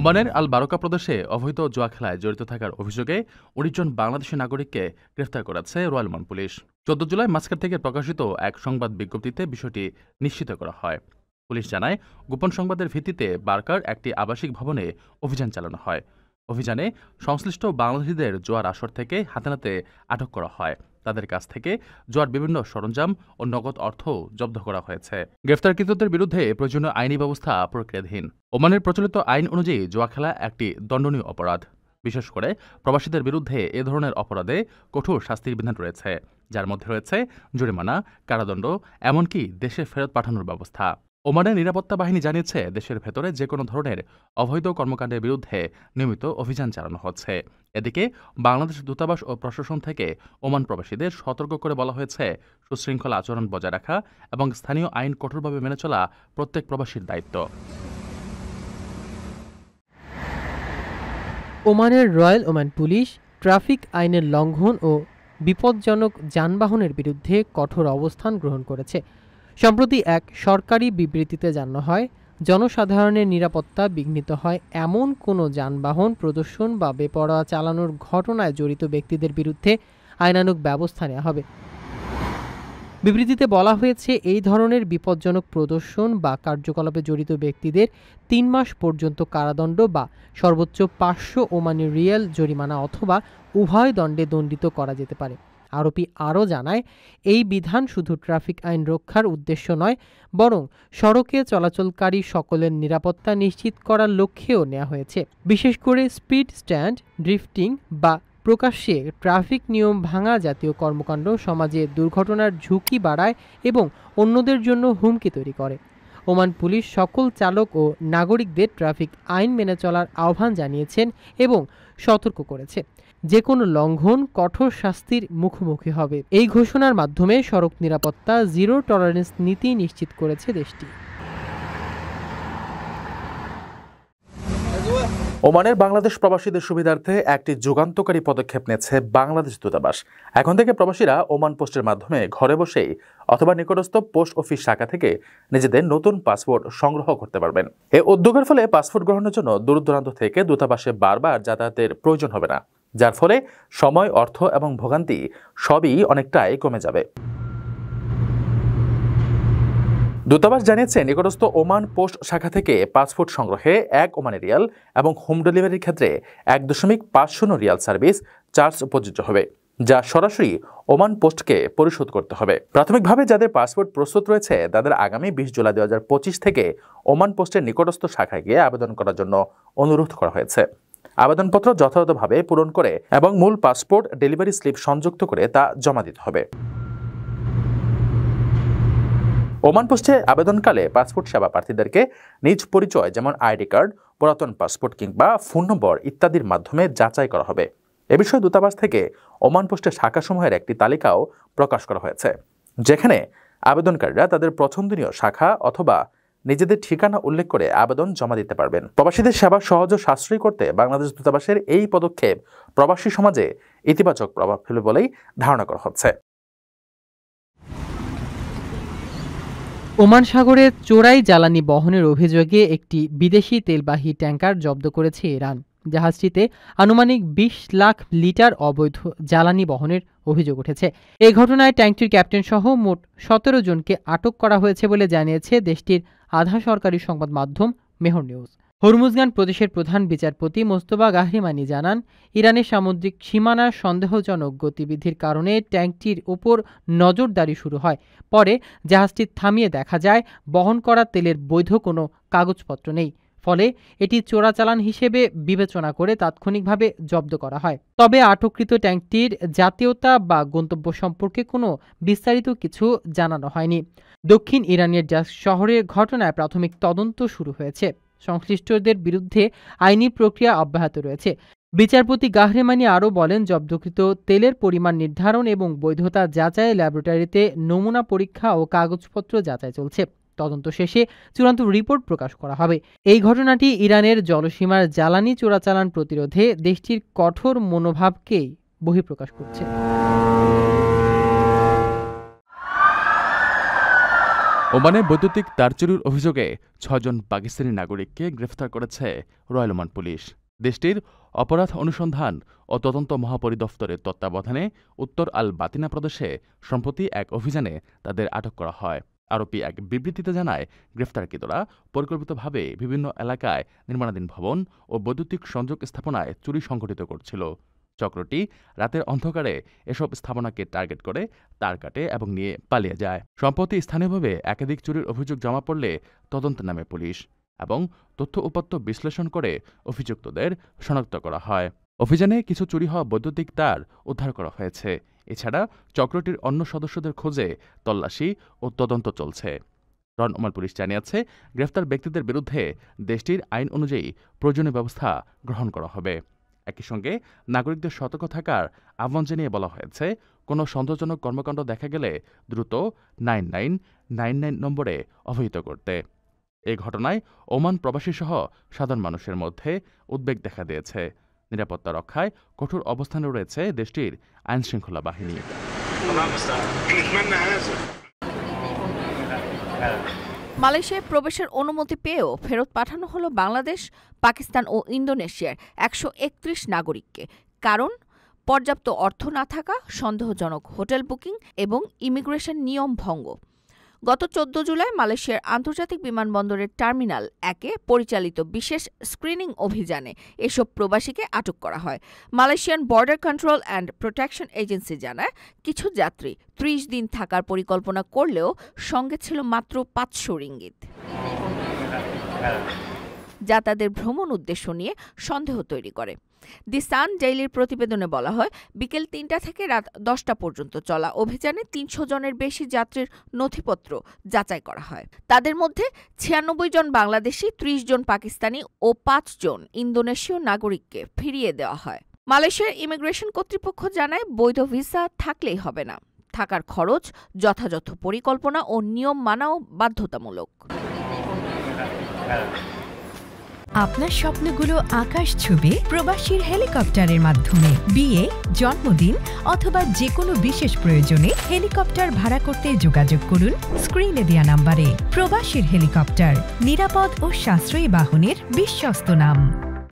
ওমানের আল বারকা প্রদেশে অবৈধ জুয়া খেলায় জড়িত থাকার অভিযোগে ১৯ জন বাংলাদেশি নাগরিককে গ্রেফতার করেছে royal Oman police. ১৪ July Muscat থেকে প্রকাশিত এক সংবাদ বিজ্ঞপ্তিতে বিষয়টি নিশ্চিত করা হয়। পুলিশ জানায়, গোপন সংবাদের ভিত্তিতে বারকার একটি আবাসিক ভবনে অভিযান চালানো হয়। অভিযানে সংশ্লিষ্ট বাংলাদেশিদের জুয়ার আসর থেকে হাতে নাতে আটক করা হয়। তাদের কাছ থেকে জুয়ার বিভিন্ন সরঞ্জাম ও নগদ অর্থ জব্দ করা হয়েছে। গ্রেফতারকৃতদের বিরুদ্ধে প্রয়োজনীয় আইনি ব্যবস্থা প্রক্রিয়াধীন। ওমানের প্রচলিত আইন অনুযায়ী জুয়া খেলা একটি দণ্ডনীয় অপরাধ। বিশেষ করে প্রবাসীদের বিরুদ্ধে এ ধরনের অপরাধে কঠোর শাস্তির বিধান রয়েছে, যার মধ্যে রয়েছে জরিমানা, কারাদণ্ড, এমনকি দেশে ফেরত পাঠানোর ব্যবস্থা। ওমানের নিরাপত্তা বাহিনী জানিয়েছে, দেশের ভেতরে যে কোনো ধরনের অবৈধ কর্মকাণ্ডের বিরুদ্ধে নিয়মিত অভিযান চালানো হচ্ছে। এদিকে বাংলাদেশ দূতাবাস ও প্রশাসন থেকে ওমান প্রবাসীদের সতর্ক করে বলা হয়েছে, সুশৃঙ্খল আচরণ বজায় রাখা এবং স্থানীয় আইন কঠোরভাবে মেনে চলা প্রত্যেক প্রবাসীর দায়িত্ব। ওমানের রয়্যাল ওমান পুলিশ ট্রাফিক আইনের লঙ্ঘন ও বিপজ্জনক যানবাহনের বিরুদ্ধে কঠোর অবস্থান গ্রহণ করেছে। সম্প্রতি এক সরকারি বিবৃতিতে জানানো হয়, জনসাধারণের নিরাপত্তা বিঘ্নিত হয় এমন কোনো যানবাহন প্রদর্শন বা বেপরোয়া চালানোর ঘটনায় জড়িত ব্যক্তিদের বিরুদ্ধে আইনানুগ ব্যবস্থা নেওয়া হবে। বিবৃতিতে বলা হয়েছে, এই ধরনের বিপজ্জনক প্রদর্শন বা কার্যকলাপে জড়িত ব্যক্তিদের ৩ মাস পর্যন্ত কারাদণ্ড বা সর্বোচ্চ ৫০০ ওমানি রিয়াল জরিমানা অথবা উভয় দণ্ডে দণ্ডিত করা যেতে পারে। আরোপি আরও জানায়, এই বিধান শুধু ট্রাফিক আইন রক্ষার উদ্দেশ্য নয়, বরং সড়কে চলাচলকারী সকলের নিরাপত্তা নিশ্চিত করার লক্ষ্যেও নেওয়া হয়েছে। বিশেষ করে স্পিড স্ট্যান্ড, ড্রিফটিং বা প্রকাশ্যে ট্রাফিক নিয়ম ভাঙা জাতীয় কর্মকাণ্ড সমাজে দুর্ঘটনার ঝুঁকি বাড়ায় এবং অন্যদের জন্য হুমকি তৈরি করে। ওমান পুলিশ সকল চালক ও নাগরিকদের ট্রাফিক আইন মেনে চলার আহ্বান জানিয়েছেন এবং সতর্ক করেছে, যে কোনো লঙ্ঘন কঠোর শাস্তির মুখোমুখি হবে। এই ঘোষণার মাধ্যমে সড়ক নিরাপত্তা জিরো টলারেন্স নীতি নিশ্চিত করেছে দেশটি। ওমানের বাংলাদেশ প্রবাসীদের সুবিধার্থে একটি যুগান্তকারী পদক্ষেপ নিয়েছে বাংলাদেশ দূতাবাস। এখন থেকে প্রবাসীরা ওমান পোস্টের মাধ্যমে ঘরে বসেই অথবা নিকটস্থ পোস্ট অফিস শাখা থেকে নিজেদের নতুন পাসপোর্ট সংগ্রহ করতে পারবেন। এই উদ্যোগের ফলে পাসপোর্ট গ্রহণের জন্য দূর দূরান্ত থেকে দূতাবাসে বারবার যাতায়াতের প্রয়োজন হবে না, যার ফলে সময়, অর্থ এবং ভোগান্তি সবই অনেকটাই কমে যাবে। দূতাবাস জানিয়েছে, নিকটস্থ ওমান পোস্ট শাখা থেকে পাসপোর্ট সংগ্রহে ১ ওমানি রিয়াল এবং হোম ডেলিভারির ক্ষেত্রে ১.৫০ রিয়াল সার্ভিস চার্জ প্রযোজ্য হবে, যা সরাসরি ওমান পোস্টকে পরিশোধ করতে হবে। প্রাথমিকভাবে যাদের পাসপোর্ট প্রস্তুত রয়েছে তাদের আগামী ২০ জুলাই ২০২৫ থেকে ওমান পোস্টের নিকটস্থ শাখায় গিয়ে আবেদন করার জন্য অনুরোধ করা হয়েছে। আবেদনপত্র যথাযথভাবে পূরণ করে এবং মূল পাসপোর্ট ডেলিভারি স্লিপ সংযুক্ত করে তা জমা দিতে হবে। ওমান পোস্টে আবেদনকালে পাসপোর্ট সেবা প্রার্থীদেরকে নিজ পরিচয়, যেমন আইডি কার্ড, পুরাতন পাসপোর্ট কিংবা ফোন নম্বর ইত্যাদির মাধ্যমে যাচাই করা হবে। এ বিষয়ে দূতাবাস থেকে ওমান পোস্টের শাখাসমূহের একটি তালিকাও প্রকাশ করা হয়েছে, যেখানে আবেদনকারীরা তাদের পছন্দনীয় শাখা অথবা নিজেদের ঠিকানা উল্লেখ করে আবেদন জমা দিতে পারবেন। প্রবাসীদের সেবা সহজ ও সাশ্রয়ী করতে বাংলাদেশ দূতাবাসের এই পদক্ষেপ প্রবাসী সমাজে ইতিবাচক প্রভাব ফেলবে বলেই ধারণা করা হচ্ছে। ওমান সাগরে চোরাই জ্বালানি বহনের অভিযোগে একটি বিদেশি তেলবাহী ট্যাঙ্কার জব্দ করেছে ইরান। জাহাজটিতে আনুমানিক ২০ লাখ লিটার অবৈধ জ্বালানি বহনের অভিযোগ উঠেছে। এই ঘটনায় ট্যাঙ্কটির ক্যাপ্টেন সহ মোট ১৭ জনকে আটক করা হয়েছে বলে জানিয়েছে দেশটির আধা সরকারি সংবাদ মাধ্যম মেহর নিউজ। হরমুজগান প্রদেশের প্রধান বিচারপতি মোস্তফা গাহরিমানি জানান, ইরানের সামুদ্রিক সীমানার সন্দেহজনক গতিবিধির কারণে ট্যাঙ্কটির ওপর নজরদারি শুরু হয়। পরে জাহাজটি থামিয়ে দেখা যায় বহন করা তেলের বৈধ কোনো কাগজপত্র নেই। ফলে এটি চোরাচালান হিসেবে বিবেচনা করে তাৎক্ষণিকভাবে জব্দ করা হয়। তবে আটককৃত ট্যাঙ্কটির জাতীয়তা বা গন্তব্য সম্পর্কে কোনো বিস্তারিত কিছু জানানো হয়নি। দক্ষিণ ইরানের জাস শহরে ঘটনায় প্রাথমিক তদন্ত শুরু হয়েছে। সংশ্লিষ্টদের বিরুদ্ধে আইনি প্রক্রিয়া অব্যাহত রয়েছে। বিচারপতি গাহরেমানি আরও বলেন, জব্দকৃত তেলের পরিমাণ নির্ধারণ এবং বৈধতা যাচাই ল্যাবরেটরিতে নমুনা পরীক্ষা ও কাগজপত্র যাচাই চলছে। তদন্ত শেষে চূড়ান্ত রিপোর্ট প্রকাশ করা হবে। এই ঘটনাটি ইরানের জলসীমার জ্বালানি চোরাচালান প্রতিরোধে দেশটির কঠোর মনোভাবকেই বহিঃপ্রকাশ করছে। ওমানে বৈদ্যুতিক তার চুরির অভিযোগে ৬ জন পাকিস্তানি নাগরিককে গ্রেফতার করেছে রয়্যাল ওমান পুলিশ। দেশটির অপরাধ অনুসন্ধান ও তদন্ত মহাপরিদপ্তরের তত্ত্বাবধানে উত্তর আল বাতিনা প্রদেশে সম্প্রতি এক অভিযানে তাদের আটক করা হয়। আরোপি এক বিবৃতিতে জানায়, গ্রেফতারকৃতরা পরিকল্পিতভাবে বিভিন্ন এলাকায় নির্মাণাধীন ভবন ও বৈদ্যুতিক সংযোগ স্থাপনায় চুরি সংঘটিত করছিল। চক্রটি রাতের অন্ধকারে এসব স্থাপনাকে টার্গেট করে তার কাটে এবং নিয়ে পালিয়ে যায়। সম্প্রতি স্থানীয়ভাবে একাধিক চুরির অভিযোগ জমা পড়লে তদন্তে নামে পুলিশ এবং তথ্য উপাত্ত বিশ্লেষণ করে অভিযুক্তদের শনাক্ত করা হয়। অভিযানে কিছু চুরি হওয়া বৈদ্যুতিক তার উদ্ধার করা হয়েছে। এছাড়া চক্রটির অন্য সদস্যদের খোঁজে তল্লাশি ও তদন্ত চলছে। রয়্যাল ওমান পুলিশ জানিয়েছে, গ্রেফতার ব্যক্তিদের বিরুদ্ধে দেশটির আইন অনুযায়ী প্রয়োজনীয় ব্যবস্থা গ্রহণ করা হবে। একই সঙ্গে নাগরিকদের সতর্ক থাকার আহ্বান জানিয়ে বলা হয়েছে, কোনো সন্দেহজনক কর্মকাণ্ড দেখা গেলে দ্রুত 9999 নম্বরে অবহিত করতে। এই ঘটনায় ওমান প্রবাসীসহ সাধারণ মানুষের মধ্যে উদ্বেগ দেখা দিয়েছে। নিরাপত্তা রক্ষায় কঠোর অবস্থানে রয়েছে দেশটির আইনশৃঙ্খলা বাহিনী। মালয়েশিয়ায় প্রবেশের অনুমতি পেয়েও ফেরত পাঠানো হলো বাংলাদেশ, পাকিস্তান ও ইন্দোনেশিয়ার ১৩১ নাগরিককে। কারণ পর্যাপ্ত অর্থ না থাকা, সন্দেহজনক হোটেল বুকিং এবং ইমিগ্রেশন নিয়ম ভঙ্গ। গত ১৪ জুলাই মালয়েশিয়ার আন্তর্জাতিক বিমানবন্দরের টার্মিনাল ১-এ পরিচালিত বিশেষ স্ক্রিনিং অভিযানে এসব প্রবাসীকে আটক করা হয়। Malaysian border control and protection agency জানায়, কিছু যাত্রী ৩০ দিন থাকার পরিকল্পনা করলেও সঙ্গে ছিল মাত্র ৫০০ রিঙ্গিত, যা তাদের ভ্রমণ উদ্দেশ্য নিয়ে সন্দেহ তৈরি করে। দি সান ডেইলির প্রতিবেদনে বলা হয়, বিকেল ৩টা থেকে রাত ১০টা পর্যন্ত চলা অভিযানে ৩০০ জনের বেশি যাত্রীর নথিপত্র যাচাই করা হয়। তাদের মধ্যে ৯৬ জন বাংলাদেশি, ৩০ জন পাকিস্তানি ও ৫ জন ইন্দোনেশীয় নাগরিককে ফিরিয়ে দেওয়া হয়। মালয়েশিয়ার ইমিগ্রেশন কর্তৃপক্ষ জানায়, বৈধ ভিসা থাকলেই হবে না, থাকার খরচ, যথাযথ পরিকল্পনা ও নিয়ম মানাও বাধ্যতামূলক। আপনার স্বপ্নগুলো আকাশ ছুবে প্রবাসীর হেলিকপ্টারের মাধ্যমে। বিয়ে, জন্মদিন অথবা যে কোনো বিশেষ প্রয়োজনে হেলিকপ্টার ভাড়া করতে যোগাযোগ করুন স্ক্রিনে দেয়া নাম্বারে। প্রবাসীর হেলিকপ্টার, নিরাপদ ও সাশ্রয়ী বাহনের বিশ্বস্ত নাম।